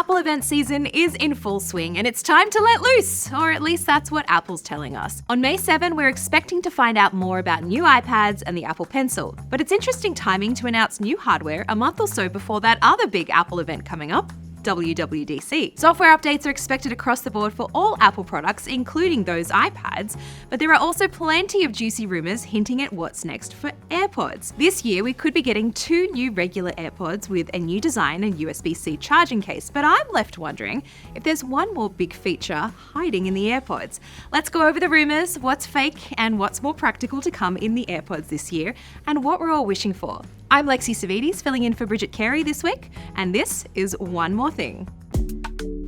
Apple event season is in full swing and it's time to let loose, or at least that's what Apple's telling us. On May 7, we're expecting to find out more about new iPads and the Apple Pencil, but it's interesting timing to announce new hardware a month or so before that other big Apple event coming up, WWDC. Software updates are expected across the board for all Apple products, including those iPads, but there are also plenty of juicy rumors hinting at what's next for AirPods. This year, we could be getting 2 new regular AirPods with a new design and USB-C charging case, but I'm left wondering if there's one more big feature hiding in the AirPods. Let's go over the rumors, what's fake, and what's more practical to come in the AirPods this year, and what we're all wishing for. I'm Lexi Savides, filling in for Bridget Carey this week, and this is One More Thing.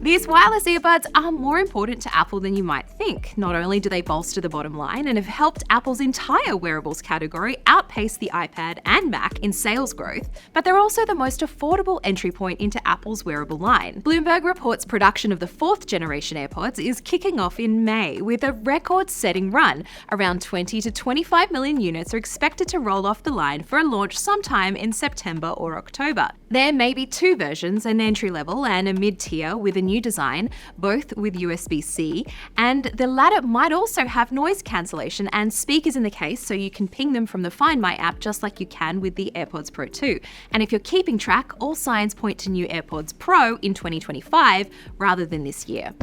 These wireless earbuds are more important to Apple than you might think. Not only do they bolster the bottom line and have helped Apple's entire wearables category outpace the iPad and Mac in sales growth, but they're also the most affordable entry point into Apple's wearable line. Bloomberg reports production of the 4th generation AirPods is kicking off in May with a record-setting run. Around 20 to 25 million units are expected to roll off the line for a launch sometime in September or October. There may be 2 versions, an entry-level and a mid-tier with a new design, both with USB-C, and the latter might also have noise cancellation and speakers in the case so you can ping them from the Find My app just like you can with the AirPods Pro 2. And if you're keeping track, all signs point to new AirPods Pro in 2025 rather than this year.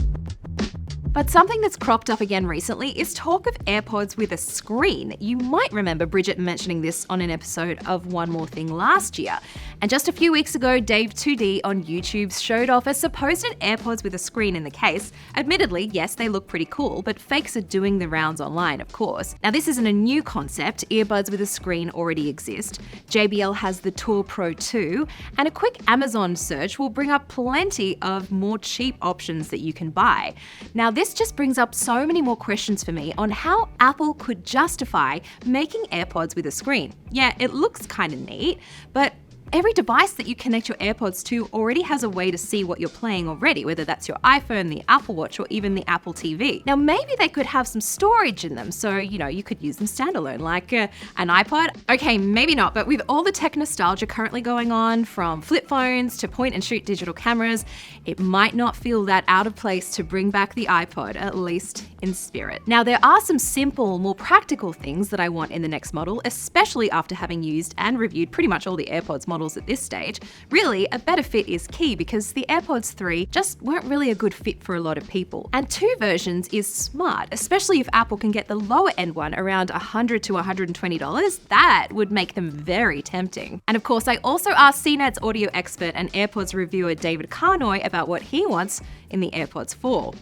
But something that's cropped up again recently is talk of AirPods with a screen. You might remember Bridget mentioning this on an episode of One More Thing last year. And just a few weeks ago, Dave2D on YouTube showed off a supposed AirPods with a screen in the case. Admittedly, yes, they look pretty cool, but fakes are doing the rounds online, of course. Now, this isn't a new concept. Earbuds with a screen already exist. JBL has the Tour Pro 2, and a quick Amazon search will bring up plenty of more cheap options that you can buy. Now, this just brings up so many more questions for me on how Apple could justify making AirPods with a screen. Yeah, it looks kind of neat, but every device that you connect your AirPods to already has a way to see what you're playing already, whether that's your iPhone, the Apple Watch, or even the Apple TV. Now, maybe they could have some storage in them, so, you could use them standalone, like an iPod. Okay, maybe not, but with all the tech nostalgia currently going on, from flip phones to point-and-shoot digital cameras, it might not feel that out of place to bring back the iPod, at least in spirit. Now, there are some simple, more practical things that I want in the next model, especially after having used and reviewed pretty much all the AirPods models at this stage. Really, a better fit is key because the AirPods 3 just weren't really a good fit for a lot of people. And 2 versions is smart, especially if Apple can get the lower end one around $100 to $120. That would make them very tempting. And of course, I also asked CNET's audio expert and AirPods reviewer David Carnoy about what he wants in the AirPods 4.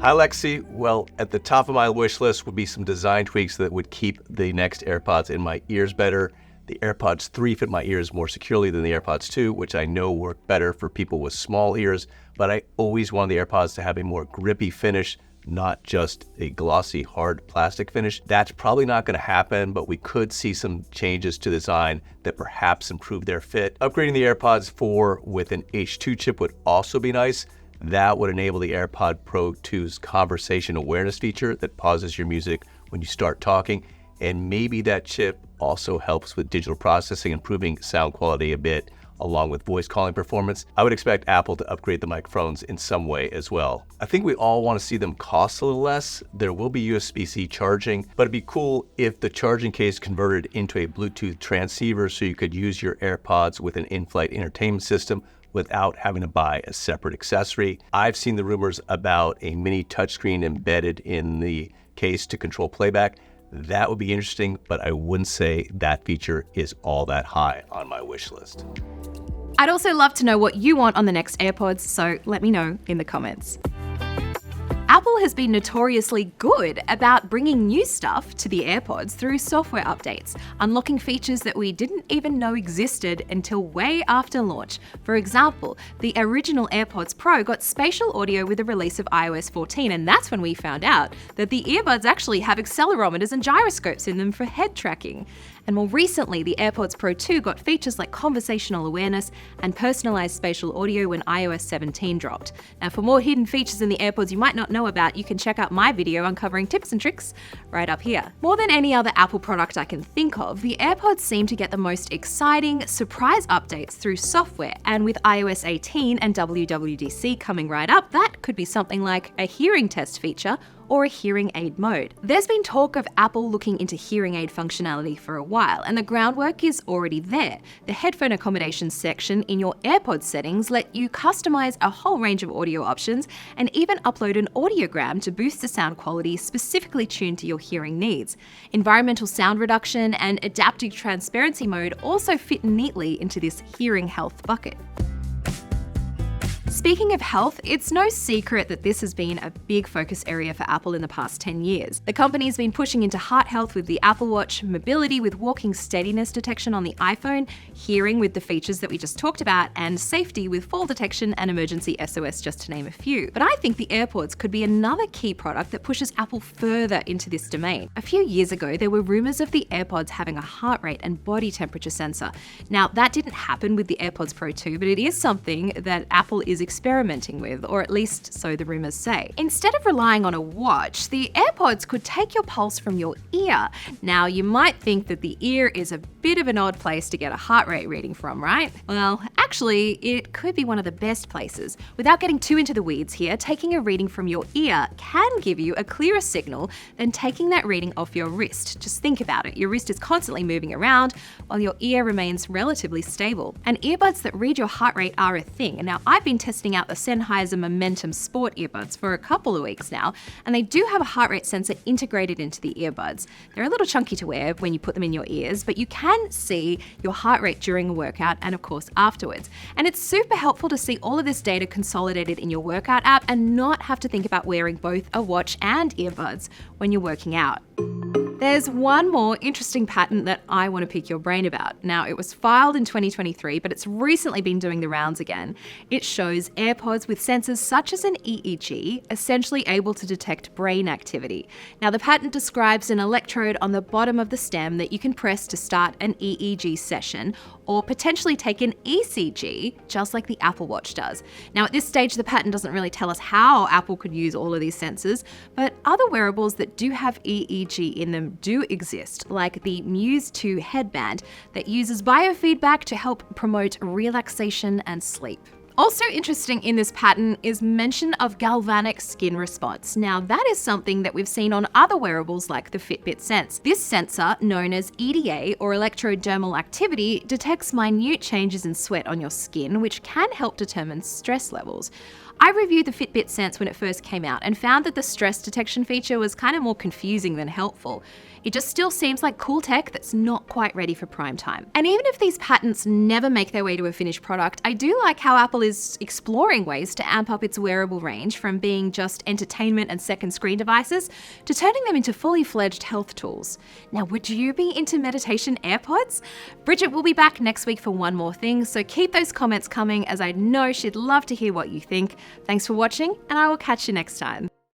Hi, Lexi. Well, at the top of my wish list would be some design tweaks that would keep the next AirPods in my ears better. The AirPods 3 fit my ears more securely than the AirPods 2, which I know work better for people with small ears, but I always wanted the AirPods to have a more grippy finish, not just a glossy, hard plastic finish. That's probably not going to happen, but we could see some changes to design that perhaps improve their fit. Upgrading the AirPods 4 with an H2 chip would also be nice. That would enable the AirPod Pro 2's conversation awareness feature that pauses your music when you start talking. And maybe that chip also helps with digital processing, improving sound quality a bit, along with voice calling performance. I would expect Apple to upgrade the microphones in some way as well. I think we all want to see them cost a little less. There will be USB-C charging, but it'd be cool if the charging case converted into a Bluetooth transceiver so you could use your AirPods with an in-flight entertainment system without having to buy a separate accessory. I've seen the rumors about a mini touchscreen embedded in the case to control playback. That would be interesting, but I wouldn't say that feature is all that high on my wish list. I'd also love to know what you want on the next AirPods, so let me know in the comments. Apple has been notoriously good about bringing new stuff to the AirPods through software updates, unlocking features that we didn't even know existed until way after launch. For example, the original AirPods Pro got spatial audio with the release of iOS 14, and that's when we found out that the earbuds actually have accelerometers and gyroscopes in them for head tracking. And more recently, the AirPods Pro 2 got features like conversational awareness and personalized spatial audio when iOS 17 dropped. Now, for more hidden features in the AirPods you might not know about, you can check out my video uncovering tips and tricks right up here. More than any other Apple product I can think of, the AirPods seem to get the most exciting surprise updates through software, and with iOS 18 and WWDC coming right up, that could be something like a hearing test feature or a hearing aid mode. There's been talk of Apple looking into hearing aid functionality for a while, and the groundwork is already there. The headphone accommodations section in your AirPods settings let you customize a whole range of audio options and even upload an audiogram to boost the sound quality specifically tuned to your hearing needs. Environmental sound reduction and adaptive transparency mode also fit neatly into this hearing health bucket. Speaking of health, it's no secret that this has been a big focus area for Apple in the past 10 years. The company's been pushing into heart health with the Apple Watch, mobility with walking steadiness detection on the iPhone, hearing with the features that we just talked about, and safety with fall detection and emergency SOS, just to name a few. But I think the AirPods could be another key product that pushes Apple further into this domain. A few years ago, there were rumors of the AirPods having a heart rate and body temperature sensor. Now, that didn't happen with the AirPods Pro 2, but it is something that Apple is experimenting with, or at least so the rumors say. Instead of relying on a watch, the AirPods could take your pulse from your ear. Now, you might think that the ear is a bit of an odd place to get a heart rate reading from, right? Well, actually, it could be one of the best places. Without getting too into the weeds here, taking a reading from your ear can give you a clearer signal than taking that reading off your wrist. Just think about it. Your wrist is constantly moving around while your ear remains relatively stable. And earbuds that read your heart rate are a thing. And now, I've been testing out the Sennheiser Momentum Sport earbuds for a couple of weeks now, and they do have a heart rate sensor integrated into the earbuds. They're a little chunky to wear when you put them in your ears, but you can see your heart rate during a workout and of course afterwards. And it's super helpful to see all of this data consolidated in your workout app and not have to think about wearing both a watch and earbuds when you're working out. There's one more interesting patent that I want to pick your brain about. Now, it was filed in 2023, but it's recently been doing the rounds again. It shows AirPods with sensors such as an EEG, essentially able to detect brain activity. Now, the patent describes an electrode on the bottom of the stem that you can press to start an EEG session, or potentially take an ECG, just like the Apple Watch does. Now, at this stage, the patent doesn't really tell us how Apple could use all of these sensors, but other wearables that do have EEG in them do exist, like the Muse 2 headband that uses biofeedback to help promote relaxation and sleep. Also interesting in this patent is mention of galvanic skin response. Now, that is something that we've seen on other wearables like the Fitbit Sense. This sensor, known as EDA or electrodermal activity, detects minute changes in sweat on your skin, which can help determine stress levels. I reviewed the Fitbit Sense when it first came out and found that the stress detection feature was kind of more confusing than helpful. It just still seems like cool tech that's not quite ready for prime time. And even if these patents never make their way to a finished product, I do like how Apple is exploring ways to amp up its wearable range from being just entertainment and second screen devices to turning them into fully fledged health tools. Now, would you be into meditation AirPods? Bridget will be back next week for one more thing, so keep those comments coming as I know she'd love to hear what you think. Thanks for watching, and I will catch you next time.